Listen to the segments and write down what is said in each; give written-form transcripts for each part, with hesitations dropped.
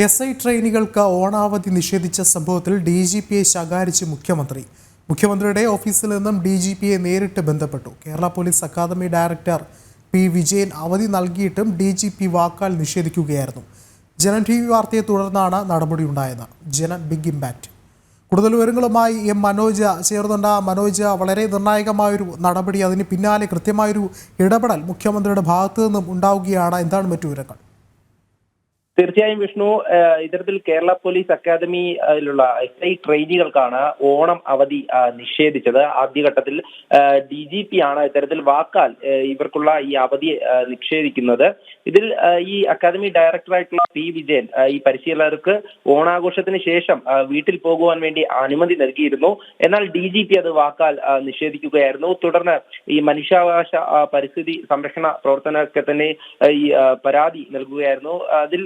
SI ട്രെയിനികൾക്ക് ഓണാവധി നിഷേധിച്ച സംഭവത്തിൽ DGPയെ ശകാരിച്ച് മുഖ്യമന്ത്രിയുടെ ഓഫീസിൽ നിന്നും DGPയെ നേരിട്ട് ബന്ധപ്പെട്ടു. Kerala police academy director P. Vijayan അവധി നൽകിയിട്ടും DGP വാക്കാൽ നിഷേധിക്കുകയായിരുന്നു. ജനം TV വാർത്തയെ തുടർന്നാണ് നടപടിയുണ്ടായത്. ജനം ബിഗ് ഇമ്പാക്റ്റ്. കൂടുതൽ വിവരങ്ങളുമായി മനോജ് ചേർന്നുണ്ട്. മനോജ്, വളരെ നിർണായകമായൊരു നടപടി, അതിന് പിന്നാലെ കൃത്യമായൊരു ഇടപെടൽ മുഖ്യമന്ത്രിയുടെ ഭാഗത്തു നിന്നും ഉണ്ടാവുകയാണ്. എന്താണ് മറ്റു വിവരങ്ങൾ? തീർച്ചയായും വിഷ്ണു, ഇത്തരത്തിൽ കേരള പോലീസ് അക്കാദമിയിലുള്ള SI ട്രെയിനികൾക്കാണ് ഓണം അവധി നിഷേധിച്ചത്. ആദ്യഘട്ടത്തിൽ DGP ആണ് ഇത്തരത്തിൽ വാക്കാൽ ഇവർക്കുള്ള ഈ അവധി നിഷേധിക്കുന്നത്. ഇതിൽ ഈ അക്കാദമി ഡയറക്ടറായിട്ടുള്ള P. വിജയൻ ഈ പരിശീലകർക്ക് ഓണാഘോഷത്തിന് ശേഷം വീട്ടിൽ പോകുവാൻ വേണ്ടി അനുമതി നൽകിയിരുന്നു. എന്നാൽ DGP അത് വാക്കാൽ നിഷേധിക്കുകയായിരുന്നു. തുടർന്ന് ഈ മനുഷ്യാവകാശ പരിസ്ഥിതി സംരക്ഷണ പ്രവർത്തനമൊക്കെ തന്നെ ഈ പരാതി നൽകുകയായിരുന്നു. അതിൽ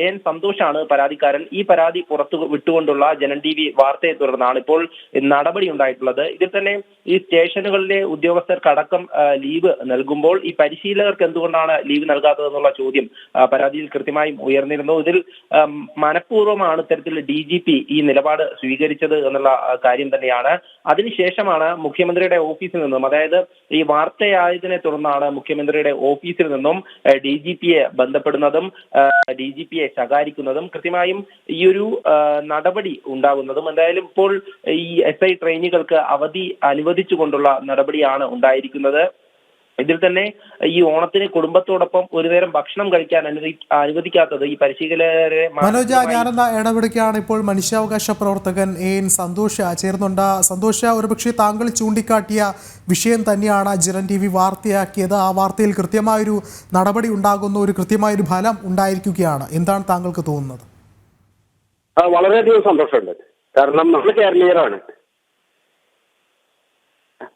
AN സന്തോഷാണ് പരാതിക്കാരൻ. ഈ പരാതി പുറത്തു വിട്ടുകൊണ്ടുള്ള ജനം TV വാർത്തയെ തുടർന്നാണ് ഇപ്പോൾ നടപടി ഉണ്ടായിട്ടുള്ളത്. ഇതിൽ തന്നെ ഈ സ്റ്റേഷനുകളിലെ ഉദ്യോഗസ്ഥർക്കടക്കം ലീവ് നൽകുമ്പോൾ ഈ പരിശീലകർക്ക് എന്തുകൊണ്ടാണ് ലീവ് നൽകാത്തതെന്നുള്ള ചോദ്യം പരാതിയിൽ കൃത്യമായും ഉയർന്നിരുന്നു. ഇതിൽ മനഃപൂർവ്വമാണ് ഇത്തരത്തിൽ DGP ഈ നിലപാട് സ്വീകരിച്ചത് എന്നുള്ള കാര്യം തന്നെയാണ്. അതിനുശേഷമാണ് മുഖ്യമന്ത്രിയുടെ ഓഫീസിൽ നിന്നും, അതായത് ഈ വാർത്തയായതിനെ തുടർന്നാണ് മുഖ്യമന്ത്രിയുടെ ഓഫീസിൽ നിന്നും DGPയെ ബന്ധപ്പെടുന്നതും DGPയെ ശകാരിക്കുന്നതും കൃത്യമായും ഈ ഒരു നടപടി ഉണ്ടാകുന്നതും. എന്തായാലും ഇപ്പോൾ ഈ SI ട്രെയിനികൾക്ക് അവധി അനുവദിച്ചുകൊണ്ടുള്ള നടപടിയാണ് ഉണ്ടായിരിക്കുന്നത്. ഇതിൽ തന്നെ ഈ ഓണത്തിന് കുടുംബത്തോടൊപ്പം ഒരു നേരം ഭക്ഷണം കഴിക്കാൻ അനുവദിക്കാത്തത് ഈ പരിശീലകരെ. മനോജ, ഞാനെന്ന ഇടപെടുകയാണ്. ഇപ്പോൾ മനുഷ്യാവകാശ പ്രവർത്തകൻ AN സന്തോഷ് ചേർന്നുണ്ട്. സന്തോഷ്, ഒരുപക്ഷെ താങ്കൾ ചൂണ്ടിക്കാട്ടിയ വിഷയം തന്നെയാണ് ജനം TV വാർത്തയാക്കിയത്. ആ വാർത്തയിൽ കൃത്യമായൊരു നടപടി ഉണ്ടാകുന്ന, ഒരു കൃത്യമായൊരു ഫലം ഉണ്ടായിരിക്കുകയാണ്. എന്താണ് താങ്കൾക്ക് തോന്നുന്നത്? വളരെയധികം സന്തോഷമുണ്ട്. കാരണം നമ്മൾ കേരളീയരാണ്.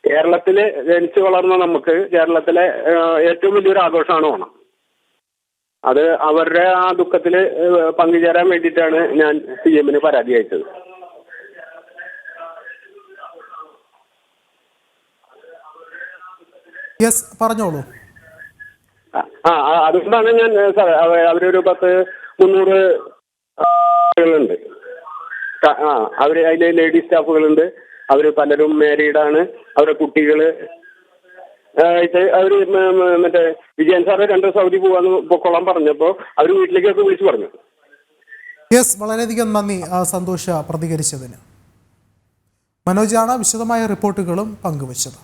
കേരളത്തില് ജനിച്ചു വളർന്ന നമുക്ക് കേരളത്തിലെ ഏറ്റവും വലിയൊരു ആഘോഷമാണ് ഓണം. അത് അവരുടെ ആ ദുഃഖത്തിൽ പങ്കുചേരാൻ വേണ്ടിയിട്ടാണ് ഞാൻ CM പരാതി അയച്ചത്. പറഞ്ഞോളൂ. അതുകൊണ്ടാണ് ഞാൻ അവരൊരു 10-300 ഉണ്ട്. അവര് അതിലെ ലേഡി സ്റ്റാഫുകളുണ്ട്. അവര് പലരും മാരീഡാണ്. അവരുടെ കുട്ടികള് അവര് മറ്റേ വിജയൻ സാറ് 2 സൗദി പൊക്കോളാൻ പറഞ്ഞപ്പോ അവര് വീട്ടിലേക്കൊക്കെ വിളിച്ചു പറഞ്ഞു. വളരെയധികം നന്ദി സന്തോഷ പ്രതികരിച്ചതിന്. മനോജാണ് വിശദമായ റിപ്പോർട്ടുകളും പങ്കുവച്ചത്.